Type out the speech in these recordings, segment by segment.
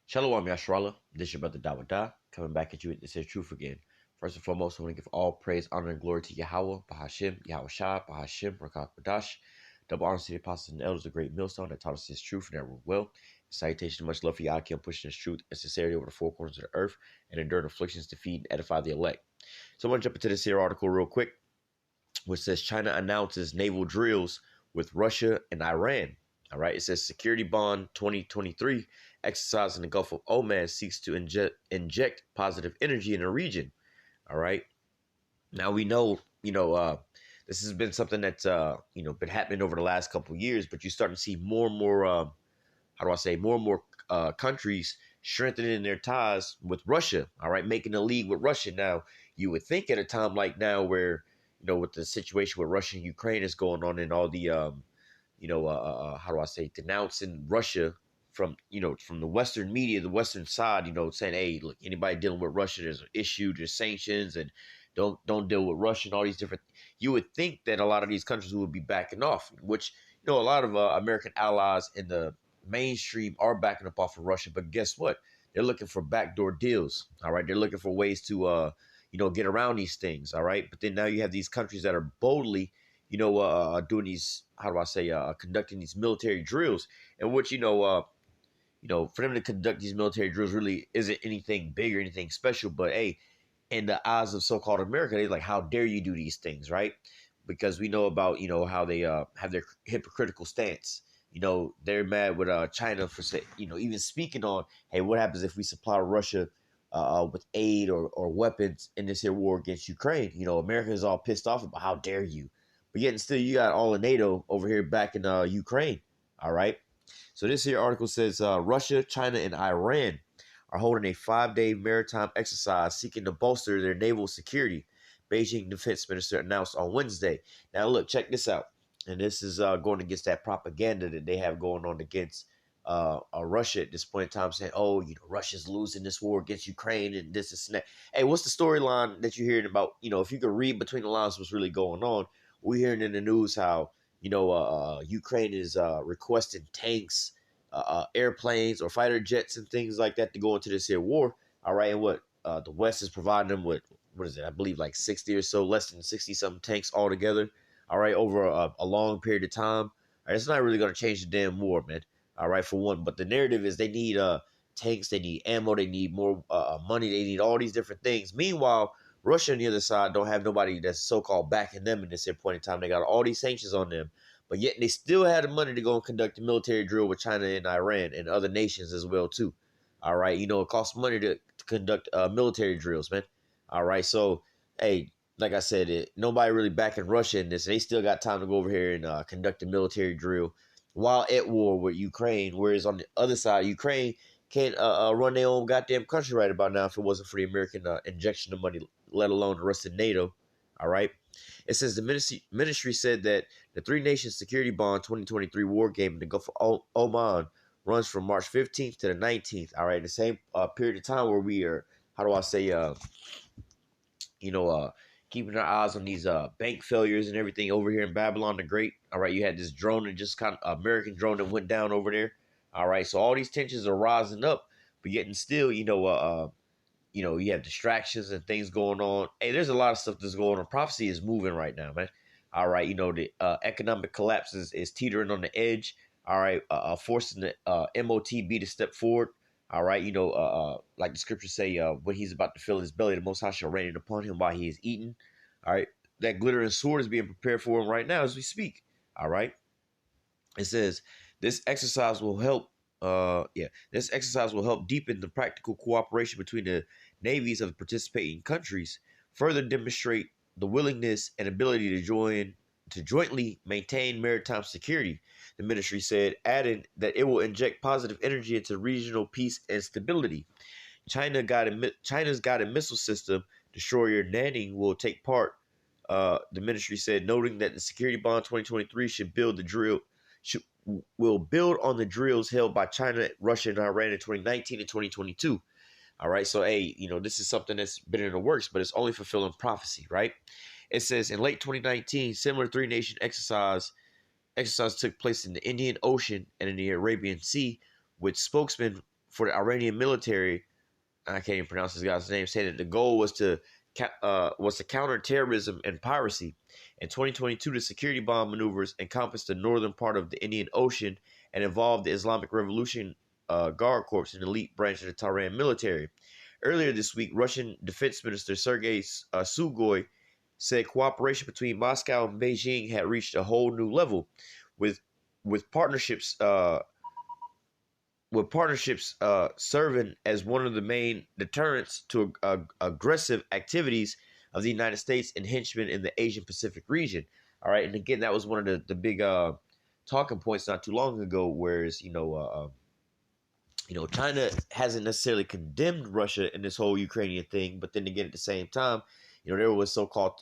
Shalom Yashrala, this is your brother Dawada, coming back at you with This Is Truth again. First and foremost, I want to give all praise, honor, and glory to Yahweh, Bahashim, Yahweh Shah, Bahashim, Rakak Badash. Double honor to the apostles and elders, a great millstone that taught us His truth and that rule well. Salutation, much love for Yakim, pushing His truth and sincerity over the four corners of the earth and enduring afflictions to feed and edify the elect. So I'm going to jump into this here article real quick, which says China announces naval drills with Russia and Iran. All right, it says Security Bond 2023 exercise in the Gulf of Oman seeks to inject positive energy in the region. All right, now we know, this has been something that's been happening over the last couple of years, but you're starting to see more and more, more and more countries strengthening their ties with Russia. All right, making a league with Russia. Now, you would think at a time like now, where with the situation with Russia and Ukraine is going on, and all the denouncing Russia from the Western media, the Western side, saying, hey, look, anybody dealing with Russia, there's an issue, there's sanctions, and don't deal with Russia and all these different. You would think that a lot of these countries would be backing off, which a lot of American allies in the mainstream are backing up off of Russia. But guess what? They're looking for backdoor deals. All right, they're looking for ways to get around these things. All right, but then now you have these countries that are boldly doing these, conducting these military drills, in which, for them to conduct these military drills really isn't anything big or anything special. But hey, in the eyes of so-called America, they're like, how dare you do these things, right? Because we know about, how they have their hypocritical stance. They're mad with China for even speaking on, hey, what happens if we supply Russia with aid or weapons in this here war against Ukraine? America is all pissed off about, how dare you? But yet and still, you got all of NATO over here back in Ukraine. All right. So this here article says Russia, China, and Iran are holding a 5-day maritime exercise seeking to bolster their naval security. Beijing defense minister announced on Wednesday. Now, look, check this out. And this is going against that propaganda that they have going on against Russia at this point in time, saying, oh, Russia's losing this war against Ukraine and this and that. Hey, what's the storyline that you're hearing about? If you could read between the lines what's really going on. We're hearing in the news how, Ukraine is requesting tanks, airplanes, or fighter jets and things like that to go into this here war. All right. And what the West is providing them with, what is it? I believe like 60 or so, less than 60 something tanks altogether. All right. Over a long period of time. All right, it's not really going to change the damn war, man. All right. For one. But the narrative is they need tanks, they need ammo, they need more money, they need all these different things. Meanwhile, Russia on the other side don't have nobody that's so-called backing them in this point in time. They got all these sanctions on them, but yet they still had the money to go and conduct a military drill with China and Iran and other nations as well too. All right, it costs money to conduct military drills, man. All right, so hey, like I said, nobody really backing Russia in this. They still got time to go over here and conduct a military drill while at war with Ukraine. Whereas on the other side, Ukraine can't run their own goddamn country right about now if it wasn't for the American injection of money, let alone the rest of NATO. All right. It says the ministry said that the Three Nations Security Bond 2023 war game in the Gulf of Oman runs from March 15th to the 19th. All right. The same period of time where we are, keeping our eyes on these bank failures and everything over here in Babylon the Great. All right. You had this drone that just kind of American drone that went down over there. All right. So all these tensions are rising up, but yet and still, you have distractions and things going on. Hey, there's a lot of stuff that's going on. Prophecy is moving right now, man. All right, the economic collapse is teetering on the edge. All right, forcing the MOTB to step forward. All right, like the scriptures say, when he's about to fill his belly, the Most High shall rain it upon him while he is eating. All right, that glittering sword is being prepared for him right now as we speak. All right, it says this exercise will help. This exercise will help deepen the practical cooperation between the navies of participating countries, further demonstrate the willingness and ability to jointly maintain maritime security, the ministry said, adding that it will inject positive energy into regional peace and stability. China's guided missile system, destroyer Nanning, will take part, the ministry said, noting that the Security Bond 2023 will build on the drills held by China, Russia, and Iran in 2019 and 2022. All right, so hey, this is something that's been in the works, but it's only fulfilling prophecy, right? It says in late 2019, similar three-nation exercise took place in the Indian Ocean and in the Arabian Sea, with spokesman for the Iranian military, I can't even pronounce this guy's name, saying that the goal was to counter terrorism and piracy. In 2022, the security bomb maneuvers encompassed the northern part of the Indian Ocean and involved the Islamic Revolution Guard Corps, an elite branch of the Tehran military. Earlier this week, Russian Defense Minister Sergei Sugoi said cooperation between Moscow and Beijing had reached a whole new level, with with partnerships serving as one of the main deterrents to aggressive activities of the United States and henchmen in the Asian Pacific region. All right, and again, that was one of the big talking points not too long ago. Whereas China hasn't necessarily condemned Russia in this whole Ukrainian thing, but then again, at the same time, there was so-called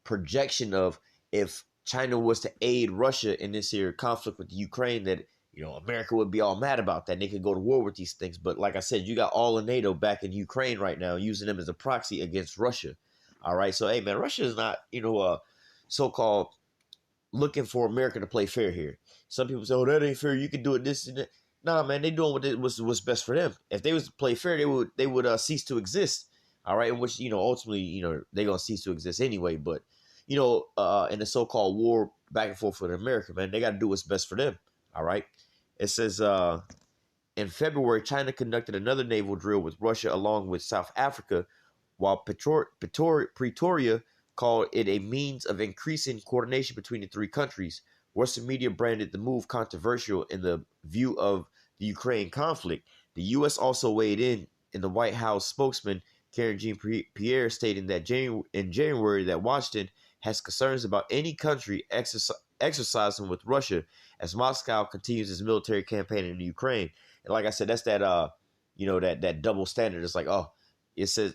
projection of if China was to aid Russia in this here conflict with Ukraine, that America would be all mad about that. And they could go to war with these things. But like I said, you got all of NATO back in Ukraine right now, using them as a proxy against Russia. All right. So, hey, man, Russia is not, so-called looking for America to play fair here. Some people say, oh, that ain't fair. You can do it this and that. Nah, man, they doing what's best for them. If they was to play fair, they would cease to exist. All right. In which, ultimately, they're going to cease to exist anyway. But, in the so-called war back and forth with America, man, they got to do what's best for them. All right. It says in February, China conducted another naval drill with Russia along with South Africa, while Pretoria called it a means of increasing coordination between the three countries. Western media branded the move controversial in the view of the Ukraine conflict. The U.S. also weighed in the White House spokesman, Karen Jean-Pierre, stating that in January that Washington has concerns about any country exercising with Russia as Moscow continues its military campaign in Ukraine. And like I said, that's that that double standard. It's like, it says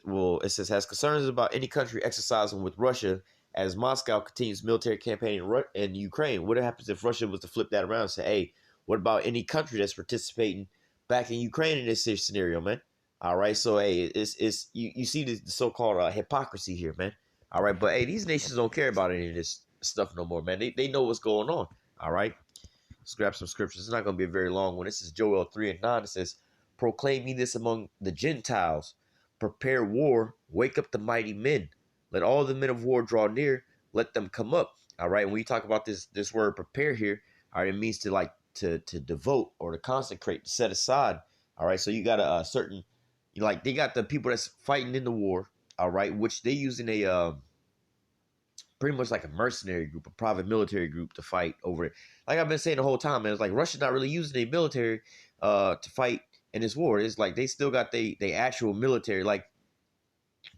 has concerns about any country exercising with Russia as Moscow continues military campaign in Ukraine. What happens if Russia was to flip that around and say, hey, what about any country that's participating back in Ukraine in this scenario, man? All right, so hey, it's you see the so-called hypocrisy here, man. All right, but hey, these nations don't care about any of this stuff no more, man. They know what's going on. All right. Let's grab some scriptures. It's not going to be a very long one. This is Joel 3:9. It says, proclaim ye this among the Gentiles. Prepare war. Wake up the mighty men. Let all the men of war draw near. Let them come up. All right. When you talk about this word prepare here, all right, it means to devote or to consecrate, to set aside. All right. So you got a certain, they got the people that's fighting in the war. All right. Which they using a, pretty much like a mercenary group, a private military group to fight over it. Like I've been saying the whole time, man, it's like Russia's not really using a military to fight in this war. It's like they still got they actual military. Like,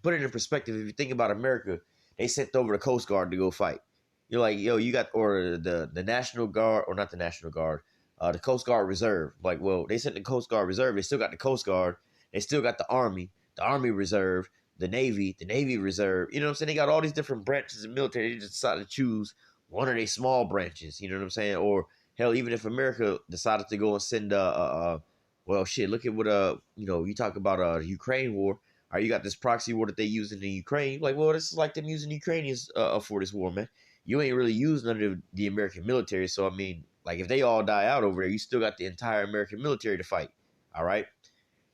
put it in perspective, if you think about America, they sent over the Coast Guard to go fight. You're like, yo, you got, or the National Guard, or not the National Guard, the Coast Guard Reserve. Like, well, they sent the Coast Guard Reserve. They still got the Coast Guard. They still got the Army Reserve, the Navy Reserve. You know what I'm saying? They got all these different branches of military. They just decided to choose one of their small branches. You know what I'm saying? Or hell, even if America decided to go and send well, shit, look at what you talk about the Ukraine war. All right, you got this proxy war that they use in the Ukraine. Like, well, this is like them using Ukrainians for this war, man. You ain't really used none of the American military. So I mean, like, if they all die out over there, you still got the entire American military to fight. All right.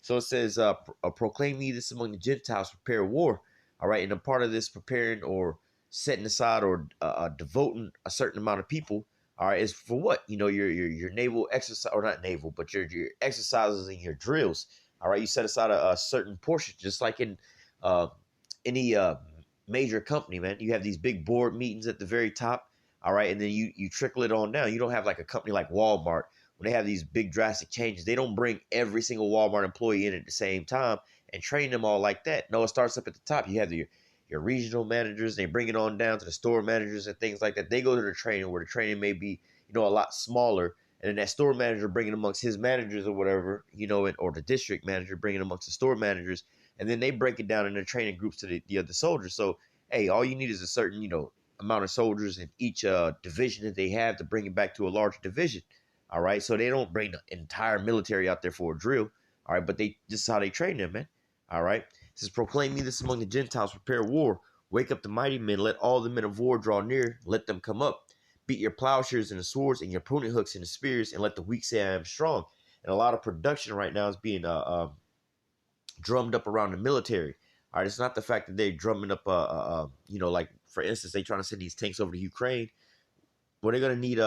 So it says, proclaim ye this among the Gentiles, prepare war. All right. And a part of this preparing or setting aside or devoting a certain amount of people, all right, is for what? Your naval exercise, or not naval, but your exercises and your drills. All right. You set aside a certain portion, just like in any major company, man. You have these big board meetings at the very top. All right. And then you trickle it on down. You don't have like a company like Walmart. When they have these big drastic changes, they don't bring every single Walmart employee in at the same time and train them all like that. No, it starts up at the top. You have your regional managers. They bring it on down to the store managers and things like that. They go to the training where the training may be, a lot smaller. And then that store manager bringing amongst his managers or whatever, or the district manager bringing amongst the store managers. And then they break it down in the training groups to the other soldiers. So, hey, all you need is a certain, amount of soldiers in each division that they have to bring it back to a larger division. All right. So they don't bring the entire military out there for a drill. All right. But this is how they train them, man. All right. It says, proclaim me this among the Gentiles, prepare war. Wake up the mighty men. Let all the men of war draw near. Let them come up. Beat your plowshares and the swords and your pruning hooks and the spears, and let the weak say I am strong. and a lot of production right now is being drummed up around the military. All right, it's not the fact that they're drumming up, like for instance, they trying to send these tanks over to Ukraine. Well, they're gonna need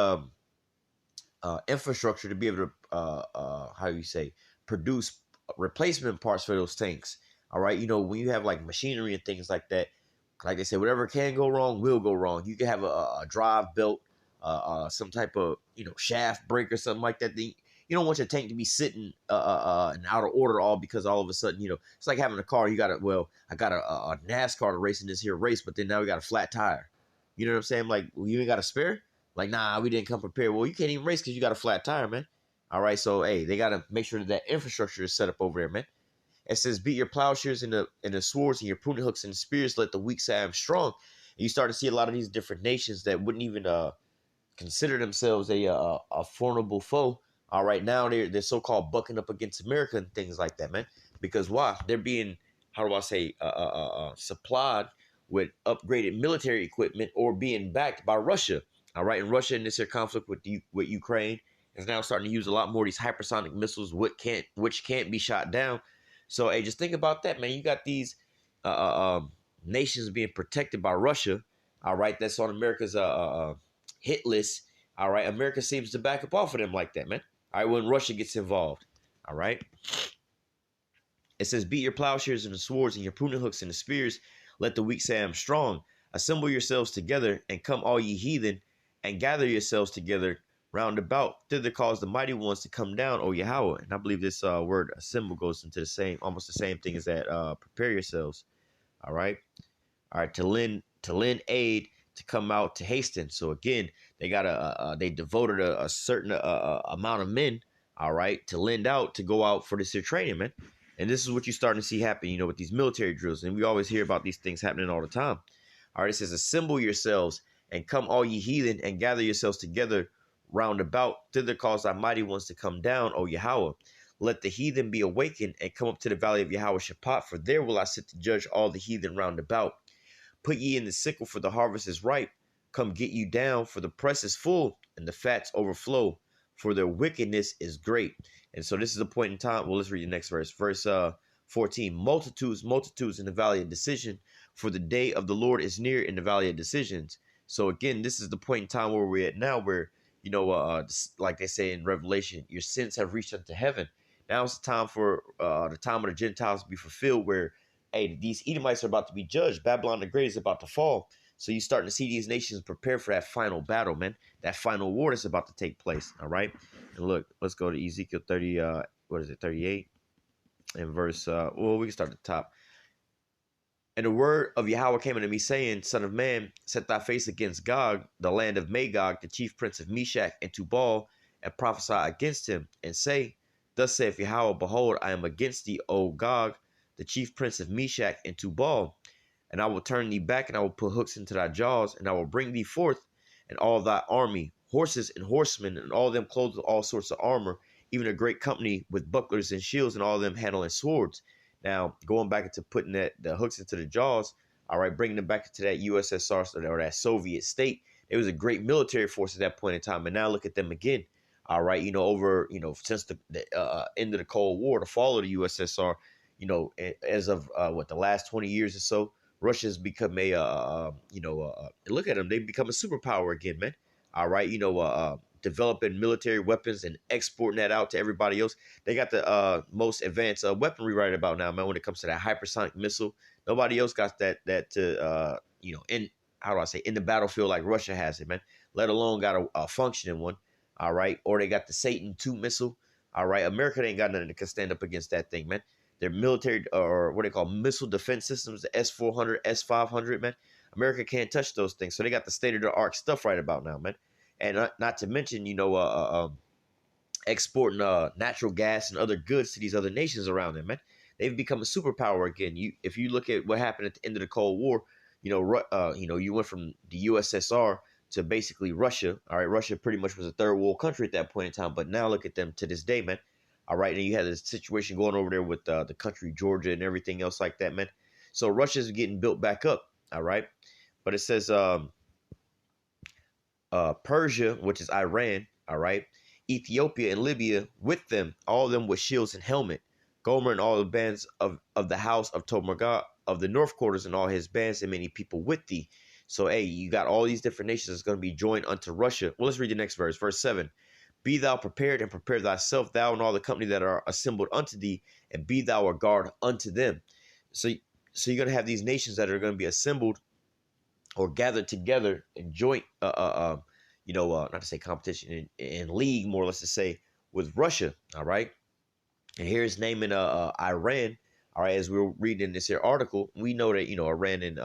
infrastructure to be able to how you say produce replacement parts for those tanks. All right, when you have like machinery and things like that, like I said, whatever can go wrong will go wrong. You can have a drive belt, some type of shaft break or something like that. You don't want your tank to be sitting and out of order all because all of a sudden it's like having a car. You got I got a NASCAR to race in this here race, but then now we got a flat tire. You know what I'm saying? Like, well, you ain't got a spare. Like, nah, we didn't come prepared. Well, you can't even race because you got a flat tire, man. All right, so hey, they gotta make sure that infrastructure is set up over there, man. It says, beat your plowshares and the swords and your pruning hooks and spears, let the weak say I'm strong. And you start to see a lot of these different nations that wouldn't even consider themselves a formidable foe. All right, now they're so-called bucking up against America and things like that, man. Because why? They're being, how do I say, supplied with upgraded military equipment or being backed by Russia. All right, and Russia in this here conflict with Ukraine is now starting to use a lot more of these hypersonic missiles, which can't be shot down. So, hey, just think about that, man. You got these nations being protected by Russia. All right, that's on America's hit list. All right, America seems to back up off of them like that, man. All right, when Russia gets involved. All right. It says, beat your plowshares and the swords and your pruning hooks and the spears. Let the weak say I'm strong. Assemble yourselves together and come all ye heathen and gather yourselves together round about. Thither cause the mighty ones to come down, O Yahweh. And I believe this word assemble goes into almost the same thing as that prepare yourselves. All right. All right. To lend aid, to come out, to hasten. So again, they got they devoted a certain amount of men, all right, to lend out, to go out for this here training, man. And this is what you're starting to see happen, with these military drills. And we always hear about these things happening all the time. All right, it says, assemble yourselves and come all ye heathen and gather yourselves together round about. Thither cause thy mighty ones to come down, O Yahweh. Let the heathen be awakened and come up to the valley of Yahweh Shaphat, for there will I sit to judge all the heathen round about. Put ye in the sickle, for the harvest is ripe. Come get you down, for the press is full, and the fats overflow, for their wickedness is great. And so this is a point in time. Well, let's read the next verse. Verse 14. Multitudes in the valley of decision, for the day of the Lord is near in the valley of decisions. So again, this is the point in time where we're at now, where, like they say in Revelation, your sins have reached unto heaven. Now it's the time for the time of the Gentiles to be fulfilled, where, hey, these Edomites are about to be judged. Babylon the Great is about to fall. So you're starting to see these nations prepare for that final battle, man. That final war that's about to take place, all right? And look, let's go to Ezekiel 38? And verse, we can start at the top. And the word of Yahweh came unto me, saying, Son of man, set thy face against Gog, the land of Magog, the chief prince of Meshach and Tubal, and prophesy against him, and say, Thus saith Yahweh, behold, I am against thee, O Gog, the chief prince of Meshach and Tubal. And I will turn thee back, and I will put hooks into thy jaws, and I will bring thee forth, and all thy army, horses and horsemen, and all them clothed with all sorts of armor, even a great company with bucklers and shields, and all of them handling swords. Now, going back into putting the hooks into the jaws, all right, bringing them back into that USSR or that Soviet state, it was a great military force at that point in time. And now look at them again. All right, since the end of the Cold War, the fall of the USSR, as of the last 20 years or so, Russia's become look at them, they become a superpower again, man. All right, developing military weapons and exporting that out to everybody else. They got the most advanced weaponry right about now, man, when it comes to that hypersonic missile. Nobody else got that to in the battlefield like Russia has it, man, let alone got a functioning one. All right, or they got the Satan II missile. All right, America ain't got nothing that can stand up against that thing, man. Their military, or what they call missile defense systems, the S-400, S-500, man. America can't touch those things. So they got the state-of-the-art stuff right about now, man. And not to mention, exporting natural gas and other goods to these other nations around them, man. They've become a superpower again. If you look at what happened at the end of the Cold War, you went from the USSR to basically Russia. All right, Russia pretty much was a third world country at that point in time. But now look at them to this day, man. All right, and you had this situation going over there with the country Georgia and everything else like that, man. So Russia's getting built back up, all right? But it says Persia, which is Iran, all right? Ethiopia and Libya with them, all of them with shields and helmet. Gomer and all the bands of the house of Tomarga of the north quarters and all his bands and many people with thee. So, hey, you got all these different nations that's going to be joined unto Russia. Well, let's read the next verse. Verse 7. Be thou prepared and prepare thyself, thou and all the company that are assembled unto thee, and be thou a guard unto them. So, so you're going to have these nations that are going to be assembled or gathered together in joint, not to say competition, in league, more or less to say, with Russia. All right. And here's naming Iran. All right, as we're reading this here article, we know that Iran and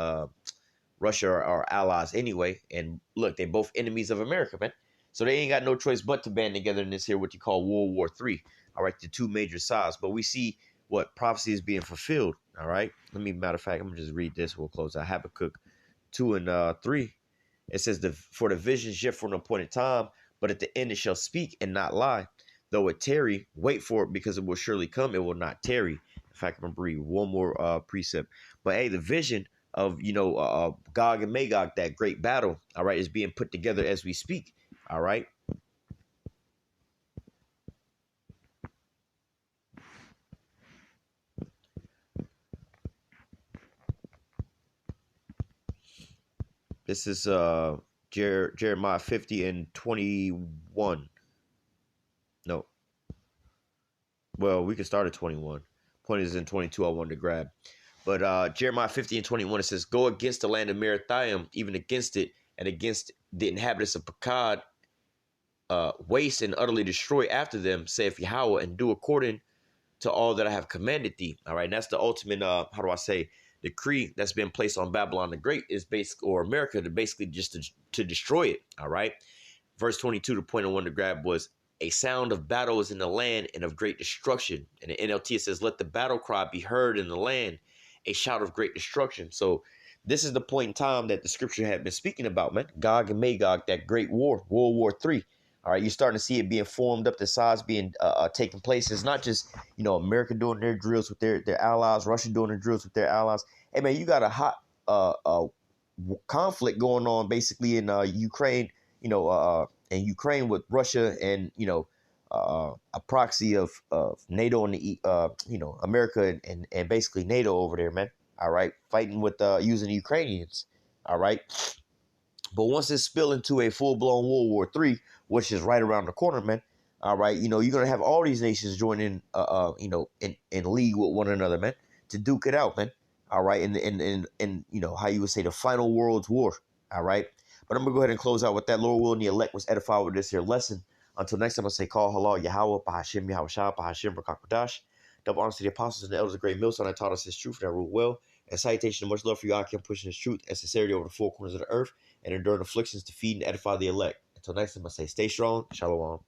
Russia are allies anyway. And look, they're both enemies of America, man. So they ain't got no choice but to band together in this here what you call World War III. All right, the two major sides. But we see what prophecy is being fulfilled. All right. Matter of fact, I'm gonna just read this. We'll close out Habakkuk 2 and 3. It says, for the visions yet for an appointed time, but at the end it shall speak and not lie. Though it tarry, wait for it, because it will surely come. It will not tarry. In fact, I'm going to read one more precept. But hey, the vision of, Gog and Magog, that great battle, all right, is being put together as we speak. All right. This is Jeremiah 50 and 21. No. Well, we can start at 21. Point is in 22 I wanted to grab. But Jeremiah 50 and 21, it says, go against the land of Merathaim, even against it, and against the inhabitants of Pakad, waste and utterly destroy after them, saith Yahweh, and do according to all that I have commanded thee. All right, and that's the ultimate, decree that's been placed on Babylon the Great, is basically, or America, to basically just to destroy it. All right. Verse 22, the point I wanted to grab was, a sound of battle is in the land and of great destruction. And the NLT, it says, let the battle cry be heard in the land, a shout of great destruction. So this is the point in time that the scripture had been speaking about, man. Gog and Magog, that great war, World War III. All right, you're starting to see it being formed up, the sides being taking place. It's not just, America doing their drills with their allies, Russia doing their drills with their allies. Hey, man, you got a hot conflict going on basically in Ukraine, in Ukraine with Russia and, a proxy of NATO and the, America and basically NATO over there, man. All right, fighting with using the Ukrainians. All right. But once it spill into a full-blown World War III, which is right around the corner, man, all right, you're going to have all these nations join in, in league with one another, man, to duke it out, man. All right, and how you would say the final world's war. All right. But I'm going to go ahead and close out with that. Lord willing, the elect was edified with this here lesson. Until next time, I say, call halal Yahweh, Bahashim Yahweh Shah, Bahashim Brakakadash. Double honors to the apostles and the elders of Great Millstone that taught us his truth and that ruled well. And salutation and much love for you. I keep pushing his truth and sincerity over the four corners of the earth and enduring afflictions to feed and edify the elect. Until next time, I say, stay strong. Shalom.